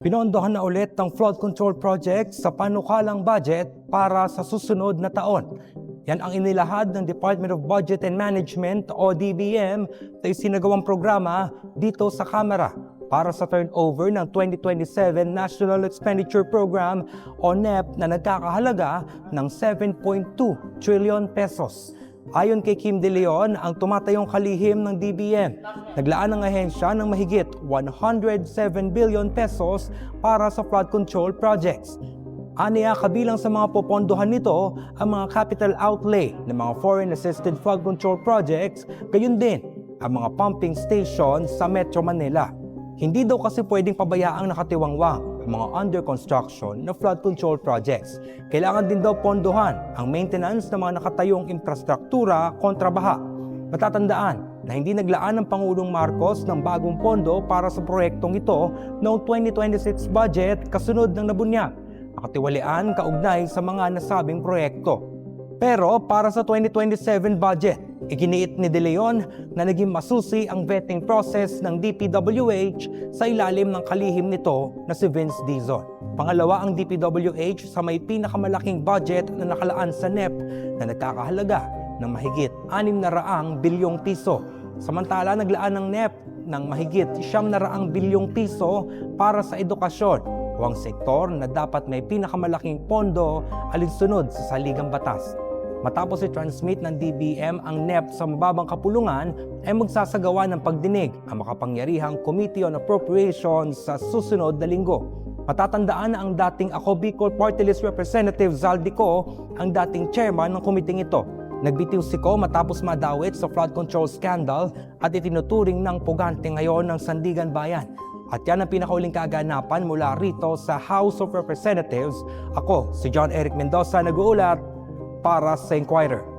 Pinondohan na ulit ang flood control project sa panukalang budget para sa susunod na taon. Yan ang inilahad ng Department of Budget and Management o DBM sa isinagawang programa dito sa Kamara para sa turnover ng 2027 National Expenditure Program o NEP na nagkakahalaga ng 7.2 trillion pesos. Ayon kay Kim De Leon, ang tumatayong kalihim ng DBM, naglaan ng ahensya ng mahigit 107 billion pesos para sa flood control projects. Aniya, kabilang sa mga popondohan nito ang mga capital outlay ng mga foreign assisted flood control projects, gayon din ang mga pumping stations sa Metro Manila. Hindi daw kasi pwedeng pabayaang nakatiwangwang ang mga under construction na flood control projects. Kailangan din daw pondohan ang maintenance ng mga nakatayong infrastruktura kontra baha. Matatandaan na hindi naglaan ng Pangulong Marcos ng bagong pondo para sa proyektong ito noong 2026 budget kasunod ng nabunyag. Nakatiwalian kaugnay sa mga nasabing proyekto. Pero para sa 2027 budget, iginiit ni De Leon na naging masusi ang vetting process ng DPWH sa ilalim ng kalihim nito na si Vince Dizon. Pangalawa ang DPWH sa may pinakamalaking budget na nakalaan sa NEP na nagkakahalaga ng mahigit 600 bilyong piso. Samantala naglaan ng NEP ng mahigit 900 bilyong piso para sa edukasyon o ang sektor na dapat may pinakamalaking pondo alinsunod sa saligang batas. Matapos i-transmit ng DBM ang NEP sa mababang kapulungan, ay magsasagawa ng pagdinig ang makapangyarihang Committee on Appropriations sa susunod na linggo. Matatandaan na ang dating Ako Bicol Party List Representative Zaldico ang dating chairman ng komiting ito. Nagbitiw si Ko matapos madawit sa flood control scandal at itinuturing ng pugante ngayon ng Sandigan Bayan. At yan ang pinakauling kaganapan mula rito sa House of Representatives. Ako, si John Eric Mendoza, nag-uulat para sa Inquirer.